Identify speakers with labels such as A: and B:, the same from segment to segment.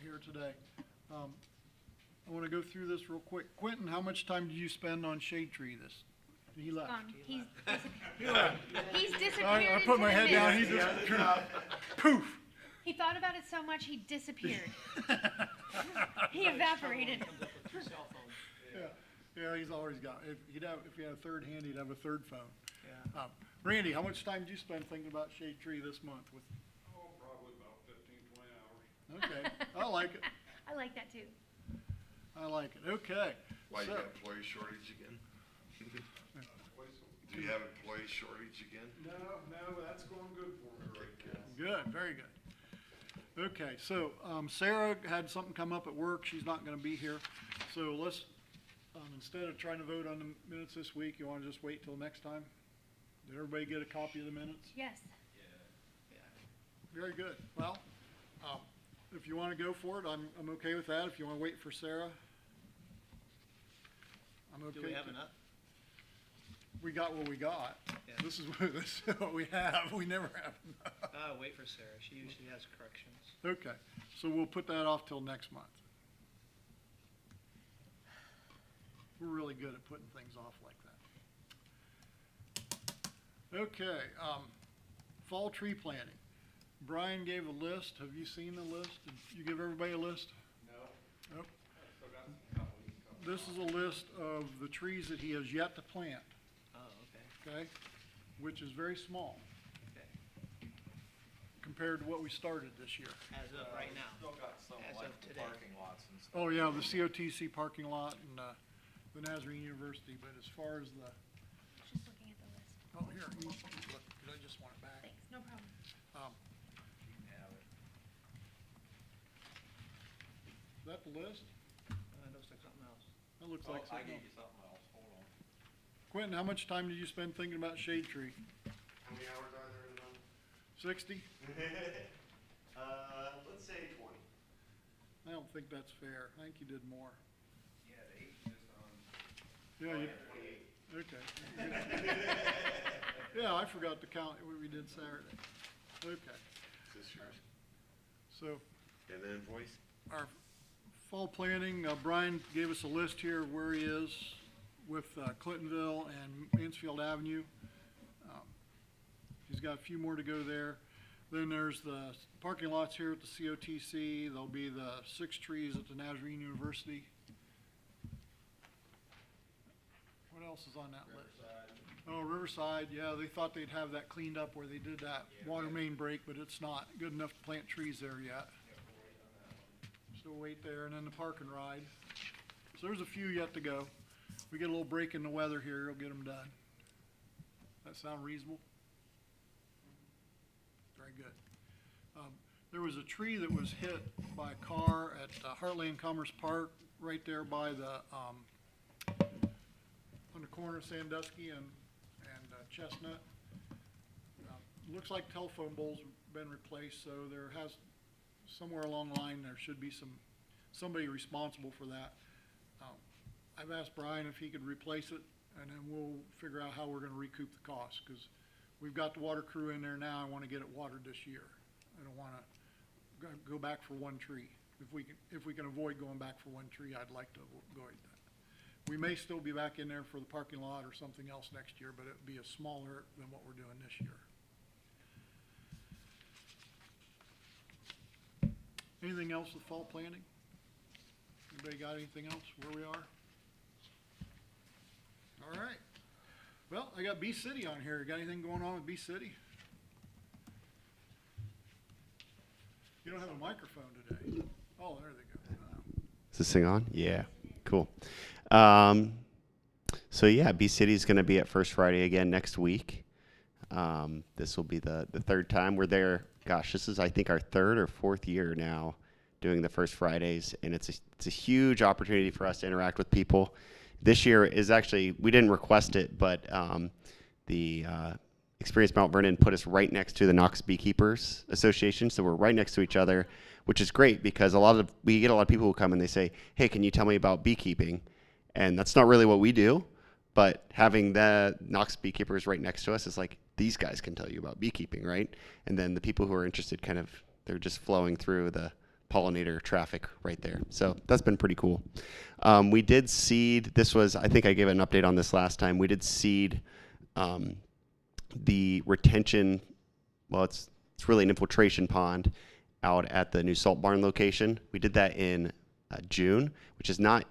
A: here today. I want to go through this real quick. Quentin, how much time did you spend on shade tree this? He left.
B: Gone. He's
A: He left.
B: he's disappeared.
A: I put
B: into
A: my
B: the
A: head down, he
B: mist.
A: disappeared. Poof.
B: He thought about it so much he disappeared. He evaporated.
A: Yeah, he's always got, if he had a third hand, he'd have a third phone.
C: Yeah.
A: Randy, how much time did you spend thinking about shade tree this month with?
D: Oh, probably about 15, 20 hours.
A: Okay, I like it.
B: I like that too.
A: I like it. Okay.
E: Why, you
A: So-
E: got employee shortage again? Do you have employee shortage again?
D: No, that's going good for me right now.
A: Good, very good. Okay, so Sarah had something come up at work. She's not going to be here. So let's, instead of trying to vote on the minutes this week, you want to just wait till next time? Did everybody get a copy of the minutes?
B: Yes.
A: Very good. Well, if you want to go for it, I'm okay with that. If you want to wait for Sarah, I'm okay.
C: Do we have
A: too.
C: enough?
A: We got what we got.
C: Yeah.
A: This is what we have. We never have enough.
C: Wait for Sarah. She usually has corrections.
A: Okay, so we'll put that off till next month. We're really good at putting things off like that. Okay, fall tree planting. Brian gave a list. Have you seen the list? Did you give everybody a list?
D: No,
A: Nope.
D: I still got some companies coming.
A: This is a list of the trees that he has yet to plant,
C: Oh, okay.
A: okay? Which is very small
C: Okay.
A: compared to what we started this year.
C: As of right now.
D: Still got some
C: As
D: like
C: of
D: the
C: today.
D: parking lots and stuff.
A: Oh, yeah, the COTC parking lot and the Nazarene University, but as far as the,
B: Just looking at the list.
A: oh, here, you look, 'cause I just want it back.
B: Thanks. No problem.
D: You can have it.
A: Is that the list?
C: It looks like something else.
A: That looks
D: Oh,
A: like
D: I
A: something
D: gave
A: else.
D: you something else, hold on.
A: Quentin, how much time did you spend thinking about shade tree?
E: How many hours are there in a month?
A: 60?
E: Let's say 20.
A: I don't think that's fair. I think you did more.
D: You had 8 just on.
A: Yeah, you,
E: 28.
A: okay. Yeah, I forgot to count what we did Saturday. Okay,
E: Is this yours?
A: so
E: And the invoice?
A: our fall planning, Brian gave us a list here of where he is with Clintonville and Mansfield Avenue. He's got a few more to go there. Then there's the parking lots here at the COTC. There'll be the 6 trees at the Nazarene University. What else is on that list? Oh, Riverside, yeah, they thought they'd have that cleaned up where they did that water main break, but it's not good enough to plant trees there yet. Still wait there, and then the park and ride. So there's a few yet to go. We get a little break in the weather here, it'll get them done. That sound reasonable? Very good. There was a tree that was hit by a car at Heartland Commerce Park, right there by the, on the corner of Sandusky and Chestnut. Looks like telephone poles have been replaced, so there has, somewhere along the line, there should be somebody responsible for that. I've asked Brian if he could replace it, and then we'll figure out how we're gonna recoup the cost, because we've got the water crew in there now. I wanna get it watered this year. I don't wanna go back for one tree. If we can avoid going back for one tree, I'd like to avoid that. We may still be back in there for the parking lot or something else next year, but it would be a smaller than what we're doing this year. Anything else with fall planning? Anybody got anything else where we are? All right. Well, I got Bee City on here. Got anything going on with Bee City? You don't have a microphone today. Oh, there they go.
F: Is this thing on? Yeah, cool. So yeah, Bee City is going to be at First Friday again next week. This will be the third time we're there. Gosh, this is I think our 3rd or 4th year now doing the First Fridays, and it's a huge opportunity for us to interact with people. This year is actually, we didn't request it, but the Experience Mount Vernon put us right next to the Knox Beekeepers Association, so we're right next to each other, which is great because we get a lot of people who come and they say, hey, can you tell me about beekeeping? And that's not really what we do, but having the Knox Beekeepers right next to us is like, these guys can tell you about beekeeping, right? And then the people who are interested they're just flowing through the pollinator traffic right there. So that's been pretty cool. We did seed, I think I gave an update on this last time. We did seed the retention, well, it's really an infiltration pond out at the new salt barn location. We did that in June, which is not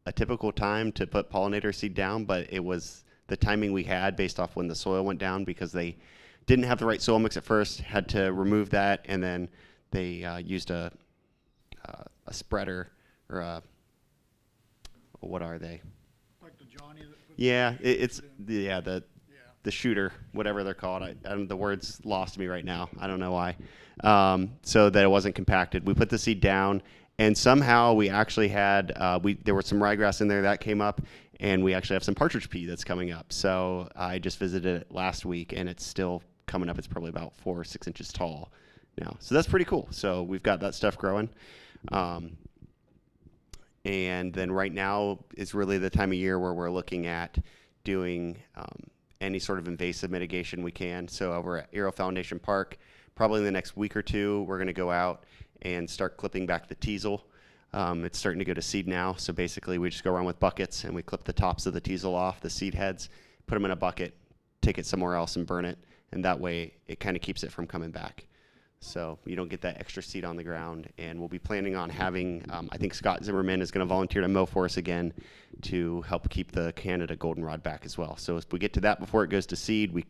F: a typical time to put pollinator seed down, but it was the timing we had based off when the soil went down, because they didn't have the right soil mix at first, had to remove that, and then they used a spreader, or what are they?
A: Like the Johnny that put.
F: Yeah, it's
A: Yeah.
F: the shooter, whatever they're called. The word's lost me right now. I don't know why. So that it wasn't compacted. We put the seed down, and somehow we actually had, there was some ryegrass in there that came up, and we actually have some partridge pea that's coming up. So I just visited it last week, and it's still coming up. It's probably about 4 or 6 inches tall now. So that's pretty cool. So we've got that stuff growing. And then right now is really the time of year where we're looking at doing any sort of invasive mitigation we can. So over at Aero Foundation Park, probably in the next week or two, we're going to go out and start clipping back the teasel. It's starting to go to seed now. So basically we just go around with buckets and we clip the tops of the teasel off, the seed heads, put them in a bucket, take it somewhere else and burn it. And that way it kind of keeps it from coming back. So you don't get that extra seed on the ground. And we'll be planning on having, I think Scott Zimmerman is going to volunteer to mow for us again to help keep the Canada goldenrod back as well. So if we get to that before it goes to seed, we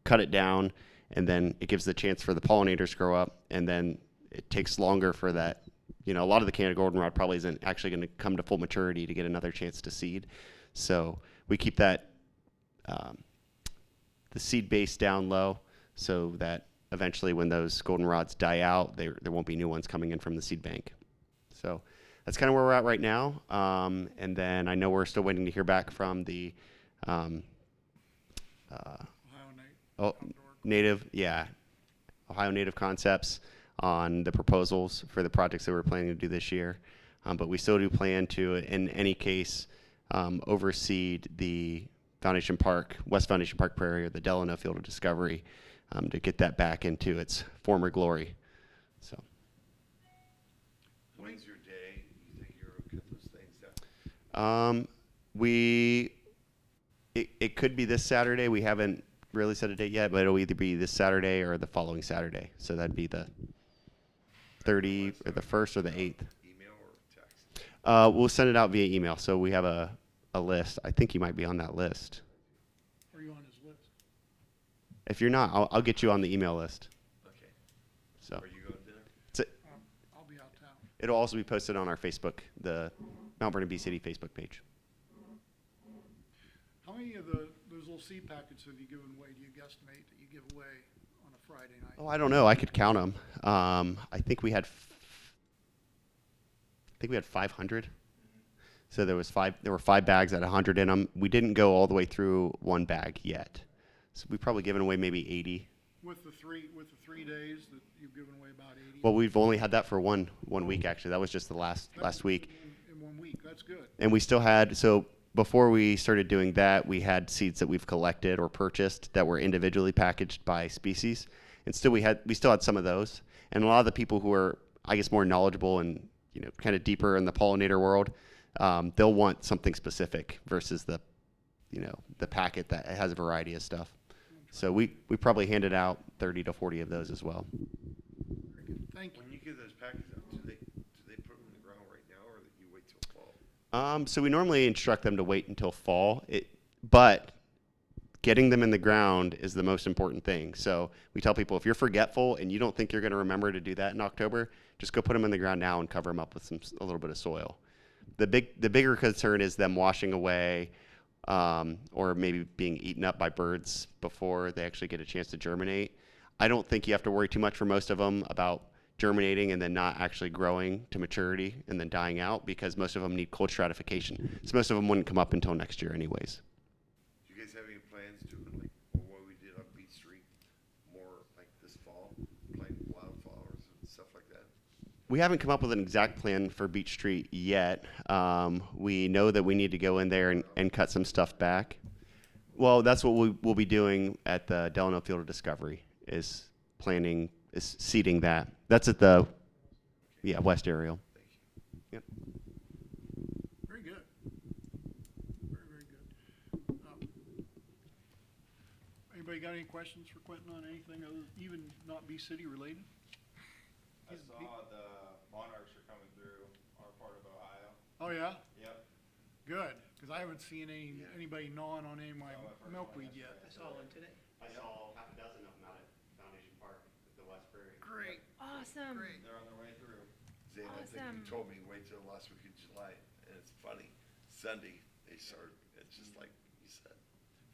F: cut it down, and then it gives the chance for the pollinators to grow up, and then it takes longer for that. You know, a lot of the Canada goldenrod probably isn't actually going to come to full maturity to get another chance to seed. So we keep that, the seed base down low, so that eventually when those goldenrods die out, there won't be new ones coming in from the seed bank. So that's kind of where we're at right now. And then I know we're still waiting to hear back from the
A: Ohio
F: Ohio Native Concepts on the proposals for the projects that we're planning to do this year. But we still do plan to, in any case, overseed the West Foundation Park Prairie, or the Delano Field of Discovery, to get that back into its former glory. So.
E: When's your day? You think you're gonna cut those things down?
F: It could be this Saturday. We haven't really set a date yet, but it'll either be this Saturday or the following Saturday. So that'd be the 30 or the 1st or the 8th.
E: Email or text?
F: We'll send it out via email. So we have a list. I think you might be on that list.
A: Are you on his list?
F: If you're not, I'll get you on the email list.
E: Okay.
F: So
E: Are you going to dinner?
A: I'll be out of town.
F: it'll also be posted on our Facebook, the Mount Vernon Bee City Facebook page.
A: How many of those little seed packets have you given away, do you guesstimate, that you give away on a Friday night?
F: Oh, I don't know. I could count them. I think we had 500. So there were 5 bags at 100 in them. We didn't go all the way through one bag yet. So we've probably given away maybe 80.
A: With the 3 days that you've given away about 80?
F: Well, we've only had that for one week, actually. That was just the last week.
A: In 1 week, that's good.
F: And we still had, so before we started doing that, we had seeds that we've collected or purchased that were individually packaged by species. And still we still had some of those. And a lot of the people who are, I guess, more knowledgeable and, kind of deeper in the pollinator world, they'll want something specific versus the packet that has a variety of stuff. So we probably handed out 30 to 40 of those as well.
A: Very good. Thank you.
E: When you give those packages out, do they put them in the ground right now, or that you wait till fall?
F: So we normally instruct them to wait until fall, but getting them in the ground is the most important thing. So we tell people, if you're forgetful and you don't think you're going to remember to do that in October, just go put them in the ground now and cover them up with a little bit of soil. The bigger concern is them washing away, or maybe being eaten up by birds before they actually get a chance to germinate. I don't think you have to worry too much for most of them about germinating and then not actually growing to maturity and then dying out, because most of them need cold stratification. So most of them wouldn't come up until next year anyways.
E: Do you guys have any plans to, like what we did on Beach Street, more like this fall, planting wildflowers and stuff like that?
F: We haven't come up with an exact plan for Beach Street yet. We know that we need to go in there and cut some stuff back. Well, that's what we'll be doing at the Delano Field of Discovery, is seeding that. That's at the Yeah, West Aerial.
E: Thank you.
F: Yep.
A: Very good. Very, very good. Anybody got any questions for Quentin on anything other, even not be city related?
G: I saw the Monarchs are coming through our part of Ohio.
A: Oh, yeah?
G: Yep.
A: Good, because I haven't seen
E: Yeah.
A: anybody gnawing on any of my
G: Saw my first
A: milkweed
G: one
A: yet.
C: I saw one today.
F: I saw half a dozen of them out at Foundation Park at the West Prairie.
A: Great.
B: Awesome.
A: Great.
G: They're on their way through.
E: Zane, I think
B: Awesome.
E: you told me wait till the last week of July, and it's funny. Sunday they start. It's just like you said,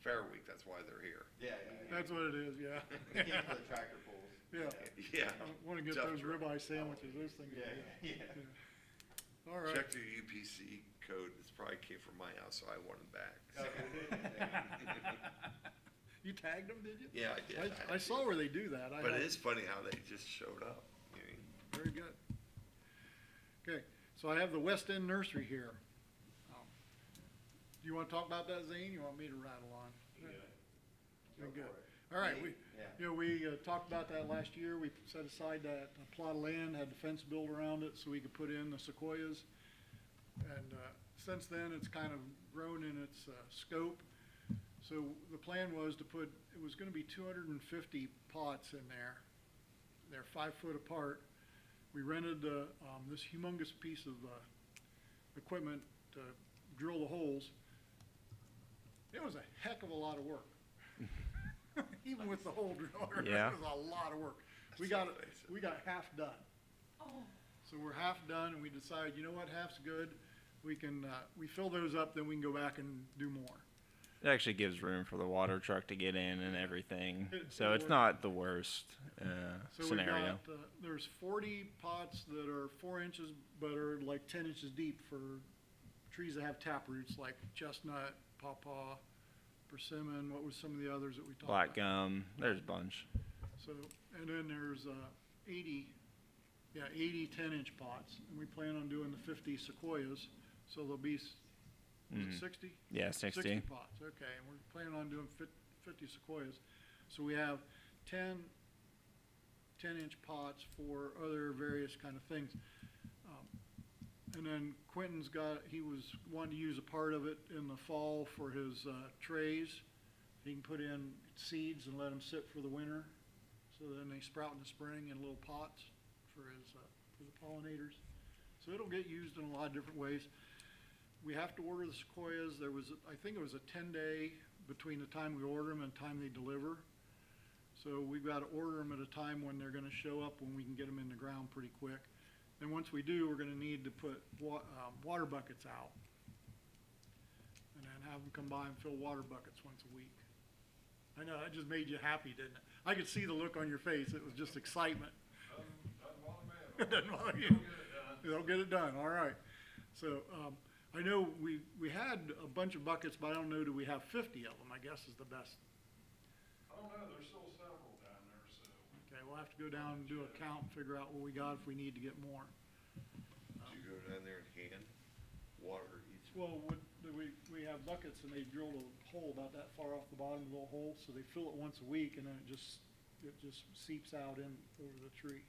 E: Fair Week. That's why they're here.
G: Yeah,
A: That's what it is, yeah.
G: They came for the tractor pulls.
A: Yeah.
E: Yeah.
A: I want to get
E: Tough
A: those
E: trip.
A: ribeye sandwiches, those things. are
G: Yeah,
A: good.
G: yeah.
A: All right.
E: Check the UPC code. This probably came from my house, so I want them back.
A: You tagged them, did you?
E: Yeah, I did.
A: I saw where they do that.
E: But it is funny how they just showed up. I mean,
A: Very good. Okay, so I have the West End Nursery here. Do you want to talk about that, Zane? You want me to rattle on? Very good. All right, we talked about that last year. We set aside that plot of land, had the fence built around it so we could put in the sequoias. And since then, it's kind of grown in its scope. So the plan was to put, it was going to be 250 pots in there. They're 5 foot apart. We rented this humongous piece of equipment to drill the holes. It was a heck of a lot of work. Even with the hole driller,
F: Yeah.
A: it was a lot of work. We
E: That's
A: got
E: what they said.
A: we got half done.
B: Oh,
A: So we're half done, and we decided, you know what, half's good. We can we fill those up, then we can go back and do more.
H: It actually gives room for the water truck to get in and everything, so
A: It'll
H: it's
A: work.
H: not the worst
A: So
H: scenario.
A: we got there's 40 pots that are 4 inches, but are like 10 inches deep for trees that have tap roots, like chestnut, pawpaw, persimmon. What was some of the others that we talked
H: Black
A: about?
H: gum, there's a bunch.
A: So, and then there's 80 10-inch pots, and we plan on doing the 50 sequoias. So there'll be, is it 60?
H: Yeah, 60.
A: pots, okay, and we're planning on doing 50 sequoias. So we have 10-inch pots for other various kind of things. And then Quentin's he was wanting to use a part of it in the fall for his trays. He can put in seeds and let them sit for the winter, so then they sprout in the spring in little pots for the pollinators. So it'll get used in a lot of different ways. We have to order the sequoias. I think it was a 10-day between the time we order them and the time they deliver. So we've got to order them at a time when they're going to show up, when we can get them in the ground pretty quick. And once we do, we're going to need to put water buckets out, and then have them come by and fill water buckets once a week. I know, that just made you happy, didn't it? I could see the look on your face. It was just excitement.
D: Doesn't bother me at all.
A: It doesn't bother you.
D: We'll get it done.
A: They'll get it done, all right. So, I know we had a bunch of buckets, but I don't know, do we have 50 of them, I guess is the best.
D: I don't know, there's still several down there, so.
A: Okay, we'll have to go down and do a count and figure out what we got if we need to get more.
E: Did you go down there and hand water each?
A: Well, we have buckets, and they drilled a hole about that far off the bottom of the little hole, so they fill it once a week, and then it just seeps out in over the tree.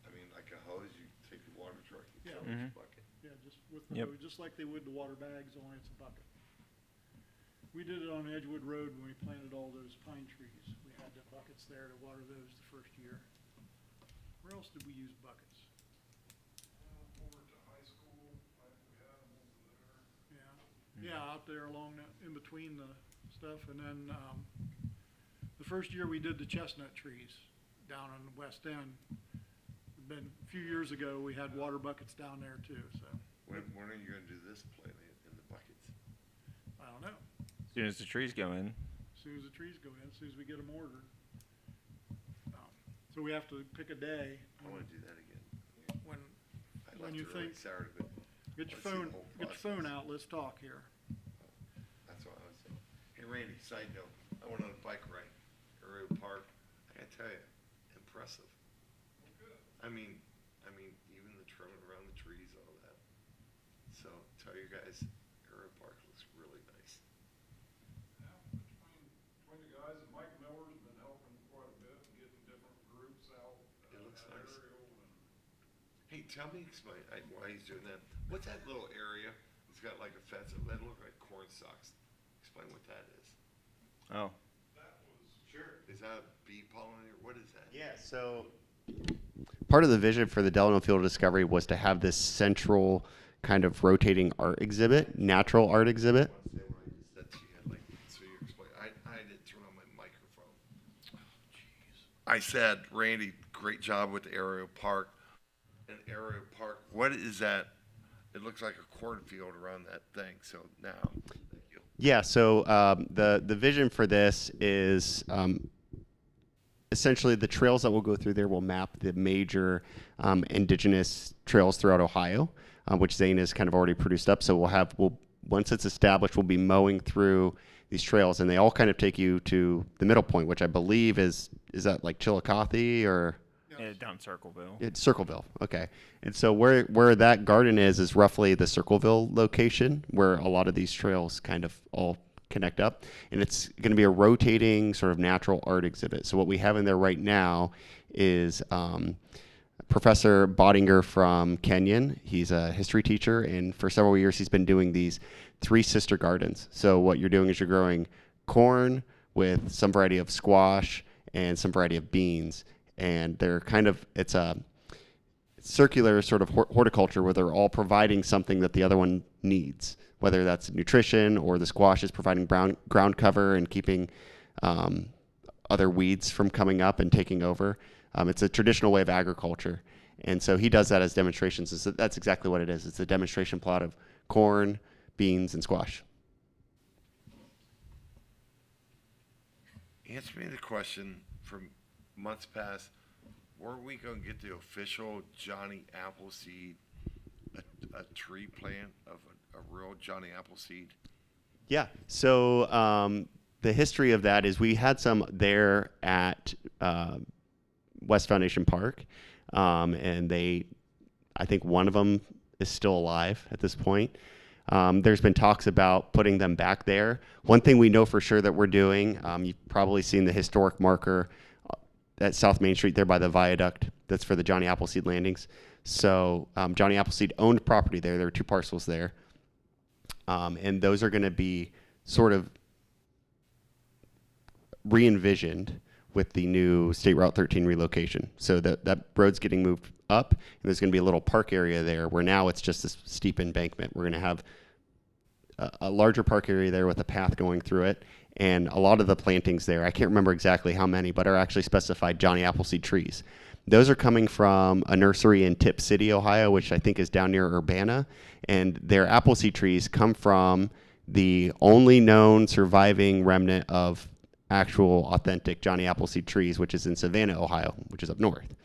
E: I mean, like a hose, you take the water truck, you
A: Yeah.
E: fill each bucket.
A: Yeah, just with the
H: Yep.
A: hose, just like they would the water bags, only it's a bucket. We did it on Edgewood Road when we planted all those pine trees. We had the buckets there to water those the first year. Where else did we use buckets?
D: Over to high school, like we had them over there.
A: Yeah, out there along in between the stuff, and then, the first year we did the chestnut trees down on the west end. Been a few years ago, we had water buckets down there too, so,
E: When are you gonna do this planting in the buckets?
A: I don't know.
H: As soon as the trees go in.
A: As soon as the trees go in, as soon as we get them ordered. So we have to pick a day
E: I wanna do that again.
A: when,
E: I
A: When
E: left
A: you
E: early
A: think-
E: Saturday, but
A: get your
E: Let's see the
A: phone,
E: whole
A: get your phone
E: process.
A: out, let's talk here.
E: that's what I was saying. Hey Randy, side note, I went on a bike ride at Road Park. I gotta tell you, impressive. I mean, even the trimming around the trees, all that. So tell you guys, Arrow Park looks really nice.
D: Yeah, between the guys, and Mike Miller's been helping quite a bit, getting different groups out.
E: It looks
D: that
E: nice.
D: area, and
E: Hey, tell me, explain, why he's doing that. What's that little area? It's got like a fence, that look like corn stalks. Explain what that is.
H: Oh,
E: Sure. Is that a bee pollinator? What is that?
F: Yeah, so part of the vision for the Delano Field of Discovery was to have this central kind of rotating art exhibit, natural art exhibit.
E: Say what I just said to you, like, so you explain. I didn't turn on my microphone. I said, Randy, great job with the aerial park. An aerial park, what is that? It looks like a cornfield around that thing, so now, thank you.
F: Yeah, so the vision for this is essentially the trails that we'll go through there will map the major indigenous trails throughout Ohio, which Zane has kind of already produced up. So we'll once it's established, we'll be mowing through these trails, and they all kind of take you to the middle point, which I believe is that like Chillicothe or
H: yeah, down Circleville.
F: it's Circleville. Okay, and so where that garden is roughly the Circleville location where a lot of these trails kind of all connect up, and it's going to be a rotating sort of natural art exhibit. So what we have in there right now is Professor Bodinger from Kenyon. He's a history teacher, and for several years he's been doing these 3 sister gardens. So what you're doing is you're growing corn with some variety of squash and some variety of beans, and they're kind of, it's a circular sort of horticulture where they're all providing something that the other one needs, whether that's nutrition or the squash is providing ground cover and keeping other weeds from coming up and taking over. It's a traditional way of agriculture. And so he does that as demonstrations. So that's exactly what it is. It's a demonstration plot of corn, beans, and squash.
E: Answer me the question from months past. Were we going to get the official Johnny Appleseed, a tree plant of a real Johnny Appleseed?
F: Yeah. So the history of that is we had some there at West Foundation Park, and I think one of them is still alive at this point. There's been talks about putting them back there. One thing we know for sure that we're doing, you've probably seen the historic marker at South Main Street there by the viaduct. That's for the Johnny Appleseed landings. So Johnny Appleseed owned property there. There were 2 parcels there. And those are going to be sort of re-envisioned with the new State Route 13 relocation. So that road's getting moved up, and there's going to be a little park area there where now it's just this steep embankment. We're going to have a larger park area there with a path going through it, and a lot of the plantings there, I can't remember exactly how many, but are actually specified Johnny Appleseed trees. Those are coming from a nursery in Tip City, Ohio, which I think is down near Urbana, and their Appleseed trees come from the only known surviving remnant of actual authentic Johnny Appleseed trees, which is in Savannah, Ohio, which is up north.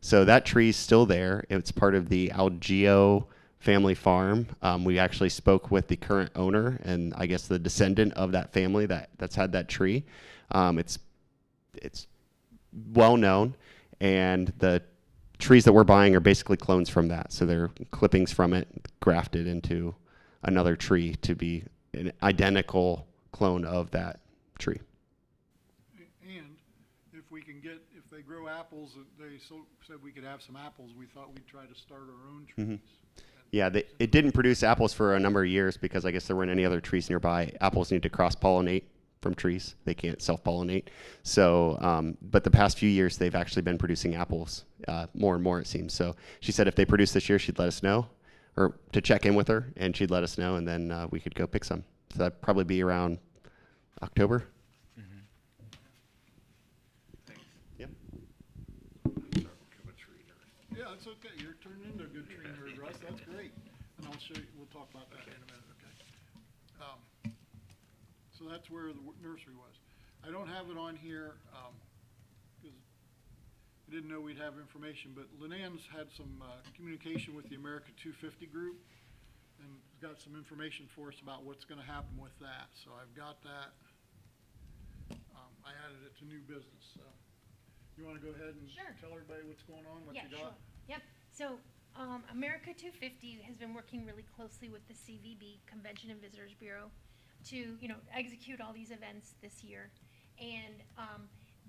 F: So that tree's still there. It's part of the Algeo family farm. We actually spoke with the current owner and I guess the descendant of that family that's had that tree. It's well known, and the trees that we're buying are basically clones from that. So they're clippings from it grafted into another tree to be an identical clone of that tree.
A: And if they grow apples, they said we could have some apples, we thought we'd try to start our own trees.
F: Mhm. Yeah, it didn't produce apples for a number of years because I guess there weren't any other trees nearby. Apples need to cross-pollinate from trees. They can't self-pollinate. So, but the past few years, they've actually been producing apples more and more, it seems. So she said if they produce this year, she'd let us know, or to check in with her, and she'd let us know, and then we could go pick some. So that'd probably be around October.
E: Thanks.
F: Yep.
E: I'm trying to become a tree nerd.
A: Yeah, that's okay, you're turning into a good tree nerd, Russ, that's great. And I'll show you, we'll talk about that in a minute, okay? So that's where the nursery was. I don't have it on here, because I didn't know we'd have information, but Lenan's had some communication with the America 250 group, and got some information for us about what's gonna happen with that. So I've got that. I added it to new business, so. You wanna go ahead and
B: Sure.
A: tell everybody what's going on, what
B: Yeah,
A: you got?
B: sure. Yep. So, America 250 has been working really closely with the CVB, Convention and Visitors Bureau, to, execute all these events this year. And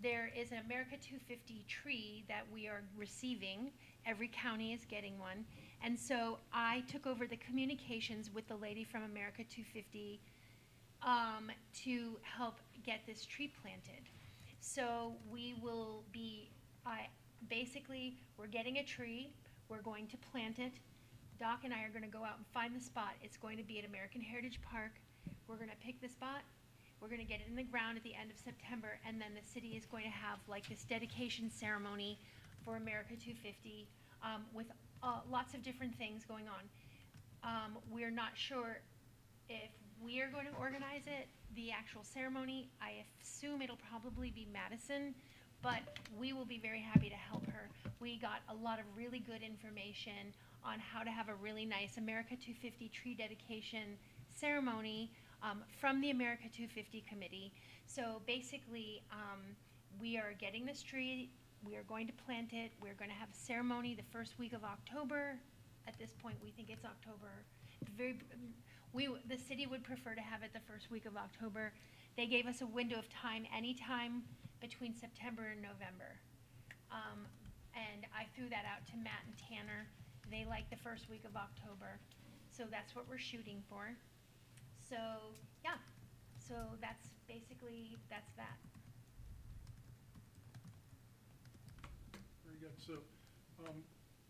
B: there is an America 250 tree that we are receiving. Every county is getting one. And so I took over the communications with the lady from America 250 to help get this tree planted. So we will be, basically, we're getting a tree, we're going to plant it. Doc and I are gonna go out and find the spot. It's going to be at American Heritage Park. We're gonna pick the spot, we're gonna get it in the ground at the end of September, and then the city is going to have like this dedication ceremony for America 250, with lots of different things going on. We're not sure if we are going to organize it, the actual ceremony. I assume it'll probably be Madison, but we will be very happy to help her. We got a lot of really good information on how to have a really nice America 250 tree dedication ceremony from the America 250 committee. So basically, we are getting this tree, we are going to plant it, we're going to have a ceremony the first week of October. At this point, we think it's October. The city would prefer to have it the first week of October. They gave us a window of time, anytime between September and November. And I threw that out to Matt and Tanner. They like the first week of October. So that's what we're shooting for. So, yeah. So that's basically, that's that.
A: Very good. So,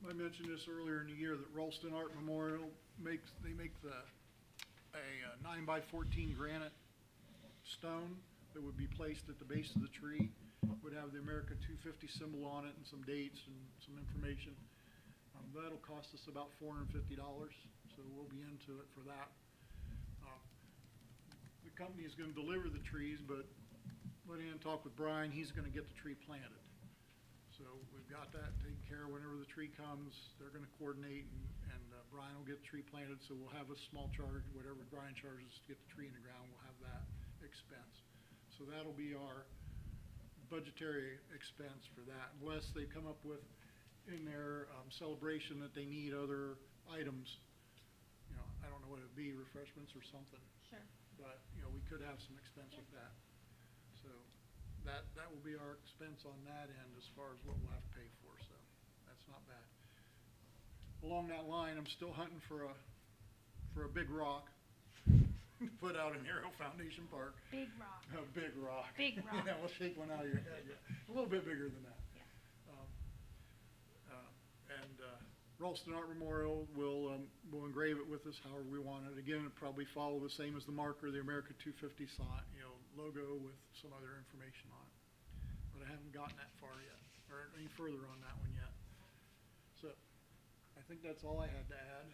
A: I mentioned this earlier in the year that Ralston Art Memorial make a 9x14 granite stone that would be placed at the base of the tree. Would have the America 250 symbol on it and some dates and some information. That'll cost us about $450, so we'll be into it for that. The company is going to deliver the trees, but let Ann talk with Brian. He's going to get the tree planted. So we've got that taken care of. Whenever the tree comes, they're going to coordinate, and Brian will get the tree planted, so we'll have a small charge. Whatever Brian charges to get the tree in the ground, we'll have that expense. So that'll be our budgetary expense for that, unless they come up with in their celebration that they need other items. You know, I don't know what it'd be, refreshments or something.
B: Sure.
A: But, you know, we could have some expense with that. So that will be our expense on that end as far as what we'll have to pay for, so that's not bad. Along that line, I'm still hunting for a big rock put out in Arrow Foundation Park.
B: Big rock.
A: A big rock.
B: Big rock.
A: Yeah, we'll shake one out of your head, yeah. A little bit bigger than that.
B: Yeah.
A: Ralston Art Memorial will engrave it with us however we want it. Again, it'll probably follow the same as the marker, the America 250 sign, logo with some other information on it. But I haven't gotten that far yet, or any further on that one yet. So, I think that's all I had to add.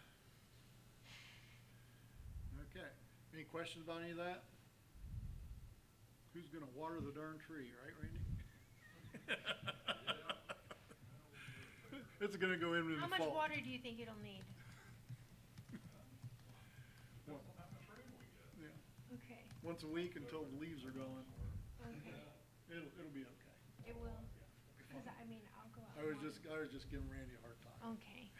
A: Okay, any questions about any of that? Who's gonna water the darn tree, right, Randy? It's gonna go in the
B: How
A: fall.
B: much water do you think it'll need?
A: Well,
D: How much rain we get?
A: yeah,
B: Okay.
A: once a week until the leaves are gone.
B: Okay.
A: It'll be okay.
B: It will. Cause I mean, I'll go out.
A: I was
B: and
A: just giving Randy a hard time.
B: water. Okay.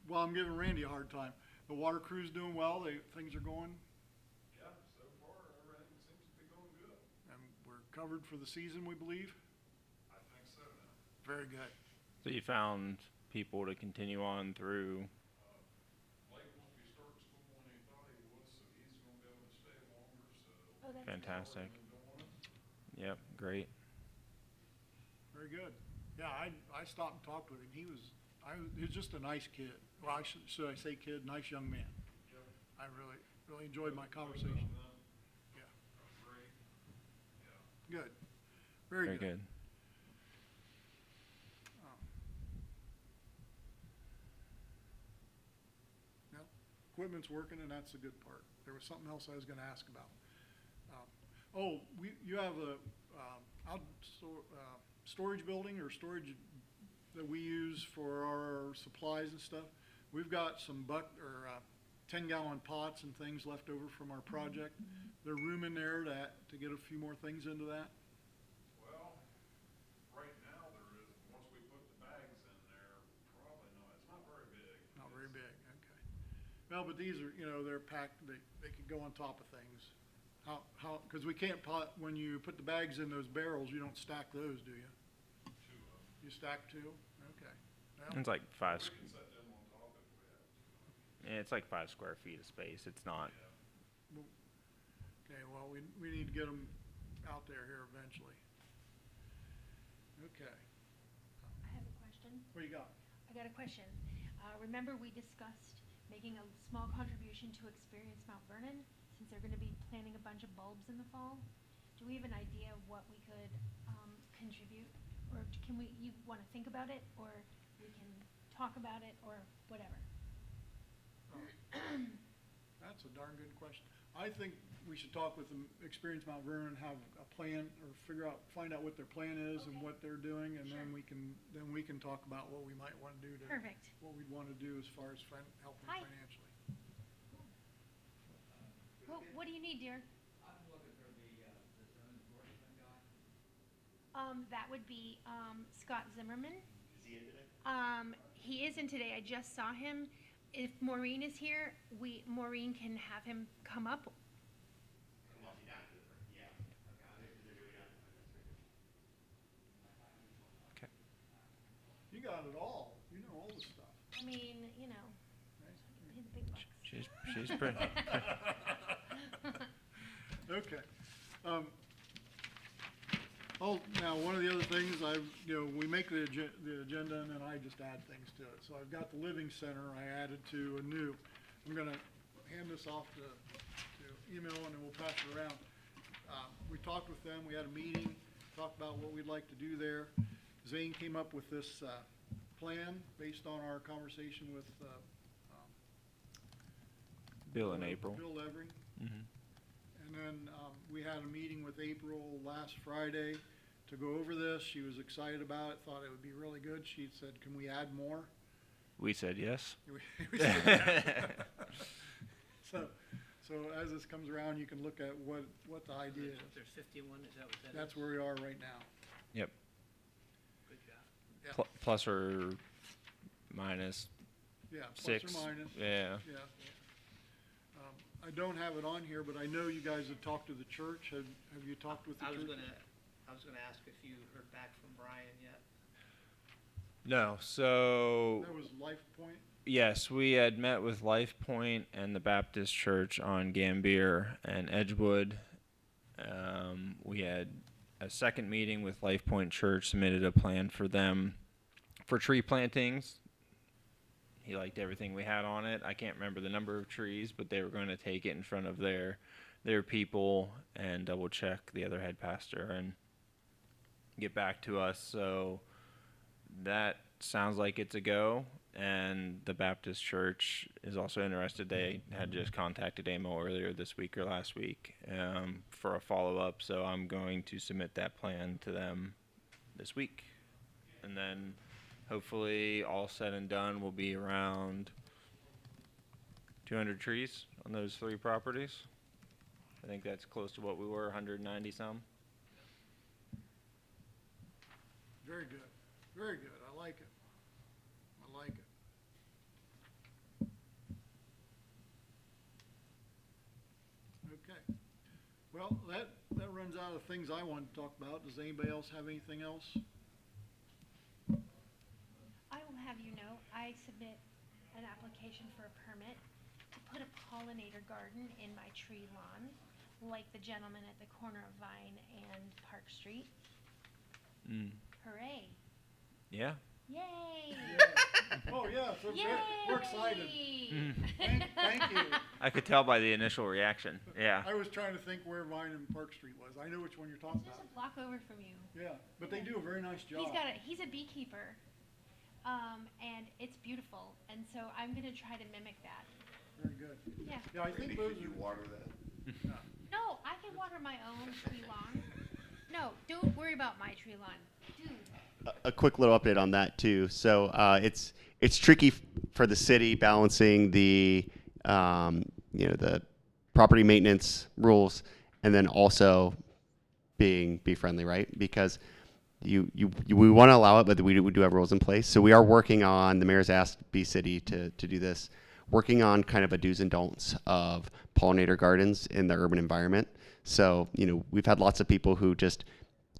A: Well, I'm giving Randy a hard time. The water crew's doing well. Things are going,
D: Yeah, so far, everything seems to be going good.
A: and we're covered for the season, we believe.
D: I think so now.
A: Very good.
H: So you found people to continue on through.
D: Blake won't be starting school when he thought he was, so he's gonna be able to stay longer, so.
B: Oh, that's
H: Fantastic.
D: We're doing it.
H: Yep, great.
A: Very good. Yeah, I stopped and talked with him. He was just a nice kid. Well, should I say kid? Nice young man.
D: Yep.
A: I really enjoyed my conversation. Yeah,
D: Great. Yeah.
A: good. Very good.
H: good.
A: Well, equipment's working, and that's the good part. There was something else I was gonna ask about. You have a storage building or storage that we use for our supplies and stuff. We've got some 10-gallon pots and things left over from our project. There's room in there to get a few more things into that?
D: Well, right now there is, once we put the bags in there, probably not, it's not very big.
A: Not very big, okay. Well, but these are, they're packed, they could go on top of things. because we can't pot, when you put the bags in those barrels, you don't stack those, do you? You stack two? Okay. Well,
H: It's like five.
D: We can set them on top if we have to.
H: Yeah, it's like 5 square feet of space. It's not.
A: okay, well, we need to get them out there here eventually. Okay,
B: I have a question.
A: what you got?
B: I got a question. Remember we discussed making a small contribution to Experience Mount Vernon, since they're gonna be planting a bunch of bulbs in the fall? Do we have an idea of what we could, contribute? Or can we, you wanna think about it, or we can talk about it, or whatever?
A: That's a darn good question. I think we should talk with the Experience Mount Vernon, have a plan, or find out what their plan is and
B: Okay.
A: what they're doing, and then
B: Sure.
A: we can talk about what we might wanna do to,
B: Perfect.
A: what we'd wanna do as far as helping
B: Hi.
A: financially.
B: What do you need, dear?
I: I'm looking for the zone enforcement guy.
B: That would be, Scott Zimmerman.
F: Is he in today?
B: He isn't today. I just saw him. If Maureen is here, Maureen can have him come up.
A: You got it all. You know all the stuff.
B: I mean, you know, he's a big bucks.
H: She's pretty.
A: Okay. Now, one of the other things we make the agenda and then I just add things to it. So I've got the Living Center I added to a new. I'm gonna hand this off to email and then we'll pass it around. We talked with them, we had a meeting, talked about what we'd like to do there. Zane came up with this, plan based on our conversation with,
H: Bill in April.
A: Bill Levering.
H: Mhm.
A: And then we had a meeting with April last Friday to go over this. She was excited about it, thought it would be really good. She said, can we add more?
H: We said yes.
A: We said that. So as this comes around, you can look at what the idea is.
C: There's 51, is that what that is?
A: That's where we are right now.
H: Yep.
C: Good job.
A: Yeah,
H: Plus or minus
A: yeah, plus
H: 6.
A: or minus,
H: Yeah.
A: yeah. I don't have it on here, but I know you guys have talked to the church. Have you talked with the
C: I
A: church?
C: was gonna ask if you heard back from Brian yet.
H: No. So
A: That was Life Point?
H: yes, we had met with Life Point and the Baptist Church on Gambier and Edgewood. We had a second meeting with Life Point Church, submitted a plan for them for tree plantings. He liked everything we had on it. I can't remember the number of trees, but they were going to take it in front of their people and double check the other head pastor and get back to us. So that sounds like it's a go. And the Baptist Church is also interested. They had just contacted AMO earlier this week or last week for a follow-up. So I'm going to submit that plan to them this week. And then hopefully all said and done will be around 200 trees on those 3 properties. I think that's close to what we were, 190 some.
A: Very good, very good. I like it. I like it. Okay. Well, that runs out of things I want to talk about. Does anybody else have anything else?
B: I will have you know, I submit an application for a permit to put a pollinator garden in my tree lawn, like the gentleman at the corner of Vine and Park Street. Hooray.
H: Yeah.
B: Yay!
A: Oh, yeah, so we're excited.
B: Yay!
A: Thank you.
H: I could tell by the initial reaction. Yeah.
A: I was trying to think where Vine and Park Street was. I know which one you're talking
B: It's just
A: about.
B: a block over from you.
A: Yeah, but they do a very nice job.
B: He's a beekeeper, and it's beautiful, and so I'm gonna try to mimic that.
A: Very good.
B: Yeah.
A: Yeah, I think those
E: Could you
A: are,
E: water that?
B: No, I can water my own tree lawn. No, don't worry about my tree lawn, dude.
F: A quick little update on that too. So it's tricky for the city balancing the the property maintenance rules and then also being bee friendly, right? Because we want to allow it, but we do have rules in place. So we are working on, the mayor's asked Bee City to do this, working on kind of a do's and don'ts of pollinator gardens in the urban environment. So, we've had lots of people who just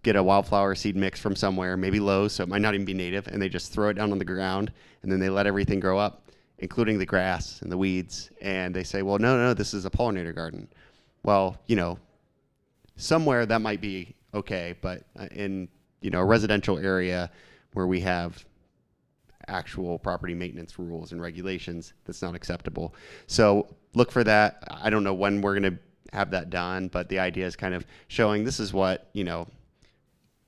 F: get a wildflower seed mix from somewhere, maybe Lowe's, so it might not even be native, and they just throw it down on the ground, and then they let everything grow up, including the grass and the weeds, and they say, well, no, this is a pollinator garden. Well, somewhere that might be okay, but in, a residential area where we have actual property maintenance rules and regulations, that's not acceptable. So look for that. I don't know when we're going to have that done, but the idea is kind of showing this is what,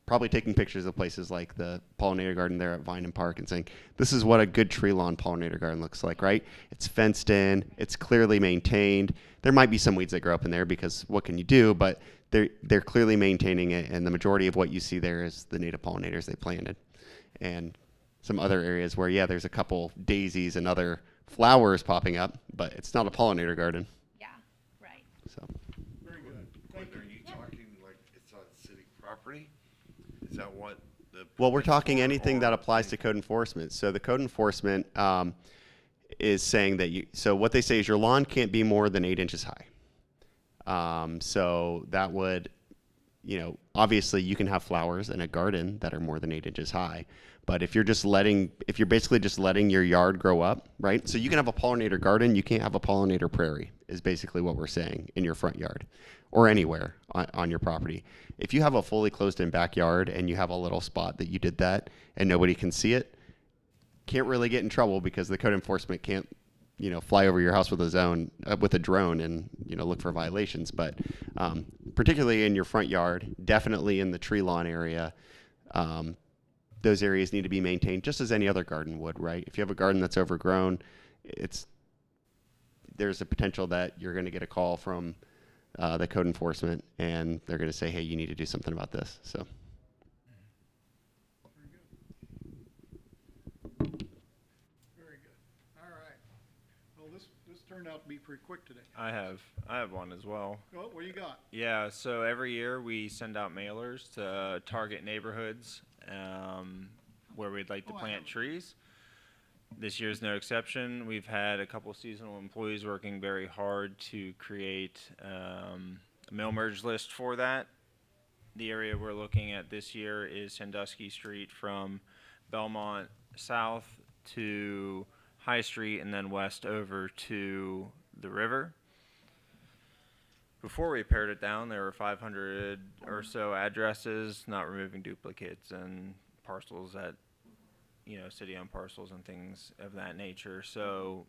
F: probably taking pictures of places like the pollinator garden there at Vine and Park and saying, this is what a good tree lawn pollinator garden looks like, right? It's fenced in, it's clearly maintained. There might be some weeds that grow up in there because what can you do, but they're clearly maintaining it, and the majority of what you see there is the native pollinators they planted. And some other areas where, yeah, there's a couple daisies and other flowers popping up, but it's not a pollinator garden.
B: Yeah, right.
F: So
A: Very good. Thank
E: Are
A: you.
E: you talking like it's on city property? Is that what the?
F: Well, we're talking
E: permit's for,
F: anything
E: or
F: that applies to
E: anything?
F: code enforcement. So the code enforcement is saying that so what they say is your lawn can't be more than 8 inches high. So that would, obviously you can have flowers in a garden that are more than 8 inches high. But if you're basically just letting your yard grow up, right? So you can have a pollinator garden, you can't have a pollinator prairie, is basically what we're saying, in your front yard or anywhere on your property. If you have a fully closed-in backyard and you have a little spot that you did that and nobody can see it, can't really get in trouble because the code enforcement can't, fly over your house with a drone and, look for violations. But particularly in your front yard, definitely in the tree lawn area, those areas need to be maintained just as any other garden would, right? If you have a garden that's overgrown, there's a potential that you're going to get a call from the code enforcement, and they're going to say, hey, you need to do something about this. So.
A: Very good. All right. Well, this turned out to be pretty quick today.
H: I have one as well.
A: Oh, what do you got?
H: Yeah, so every year we send out mailers to target neighborhoods where we'd like to
A: Oh, I
H: plant
A: haven't.
H: trees. This year's no exception. We've had a couple seasonal employees working very hard to create a mail merge list for that. The area we're looking at this year is Sandusky Street from Belmont south to High Street and then west over to the river. Before we pared it down, there were 500 or so addresses, not removing duplicates and parcels at, city-owned parcels and things of that nature. So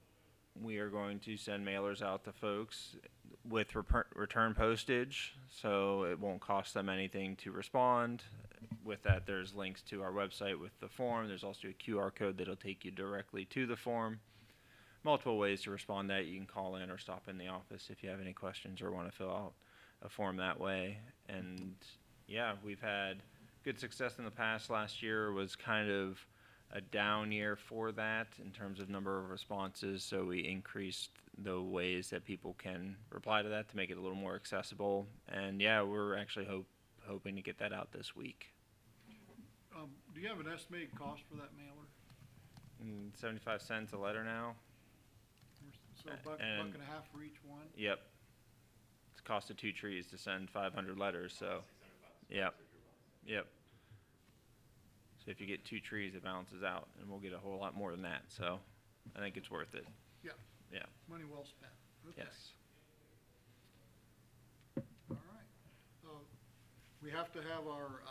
H: we are going to send mailers out to folks with return postage, so it won't cost them anything to respond. With that, there's links to our website with the form. There's also a QR code that'll take you directly to the form. Multiple ways to respond to that. You can call in or stop in the office if you have any questions or want to fill out a form that way. And yeah, we've had good success in the past. Last year was kind of a down year for that in terms of number of responses, so we increased the ways that people can reply to that to make it a little more accessible. And yeah, we're actually hoping to get that out this week.
A: Do you have an estimated cost for that mailer?
H: 75 cents a letter now.
A: So a buck and a half for each one?
H: Yep. It's the cost of 2 trees to send 500 letters, so. Yep. Yep. So if you get 2 trees, it balances out, and we'll get a whole lot more than that. So I think it's worth it.
A: Yeah.
H: Yeah.
A: Money well spent. Okay.
H: Yes.
A: All right. We have to have our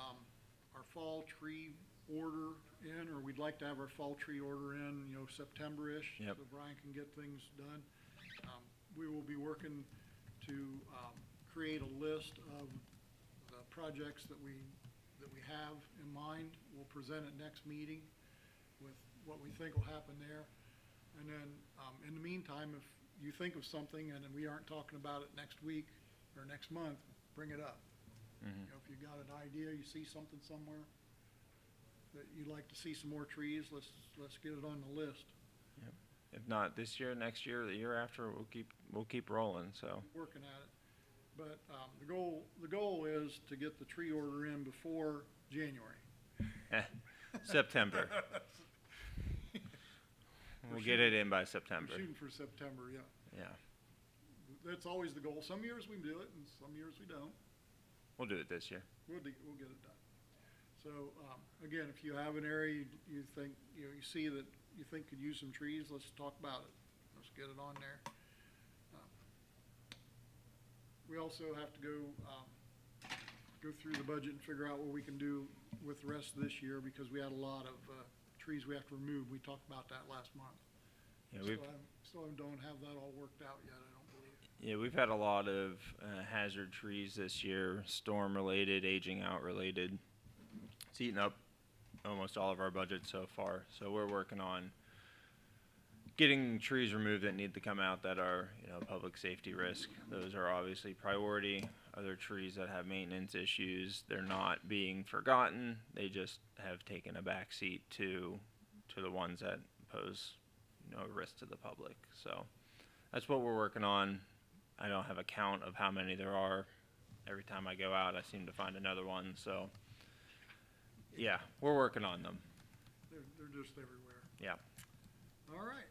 A: fall tree order in, or we'd like to have our fall tree order in, September-ish.
H: Yep.
A: So Brian can get things done. We will be working to create a list of the projects that we have in mind. We'll present it next meeting with what we think will happen there. And then, in the meantime, if you think of something and we aren't talking about it next week or next month, bring it up.
H: Mm-hmm.
A: If you got an idea, you see something somewhere that you'd like to see some more trees, let's get it on the list.
H: Yep. If not this year, next year, the year after, we'll keep rolling. So.
A: Working at it. But the goal is to get the tree order in before January.
H: September. We'll get it in by September.
A: We're shooting for September, yeah.
H: Yeah.
A: that's always the goal. Some years we do it and some years we don't.
H: We'll do it this year.
A: We'll get it done. So, again, if you have an area you think, you see that you think could use some trees, let's talk about it. Let's get it on there. We also have to go through the budget and figure out what we can do with the rest of this year, because we had a lot of, trees we have to remove. We talked about that last month.
H: Yeah, we've
A: Still don't have that all worked out yet, I don't believe.
H: Yeah, we've had a lot of hazard trees this year, storm related, aging out related. It's eaten up almost all of our budget so far. So we're working on getting trees removed that need to come out that are, public safety risk. Those are obviously priority. Other trees that have maintenance issues, they're not being forgotten. They just have taken a back seat to the ones that pose no risk to the public. So that's what we're working on. I don't have a count of how many there are. Every time I go out, I seem to find another one. So, yeah, we're working on them.
A: They're just everywhere.
H: Yeah.
A: All right.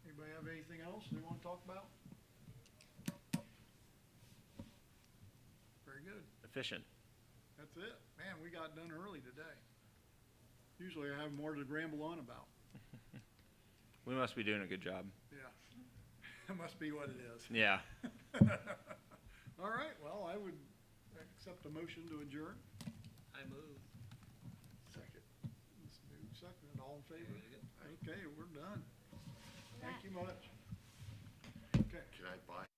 A: Anybody have anything else they want to talk about? Very good.
H: Efficient.
A: That's it. Man, we got done early today. Usually I have more to ramble on about.
H: We must be doing a good job.
A: Yeah. That must be what it is.
H: Yeah.
A: All right, well, I would accept a motion to adjourn.
C: I move.
A: Second. Second, all in favor? Okay, we're done. Thank you much. Okay.
E: Can I buy?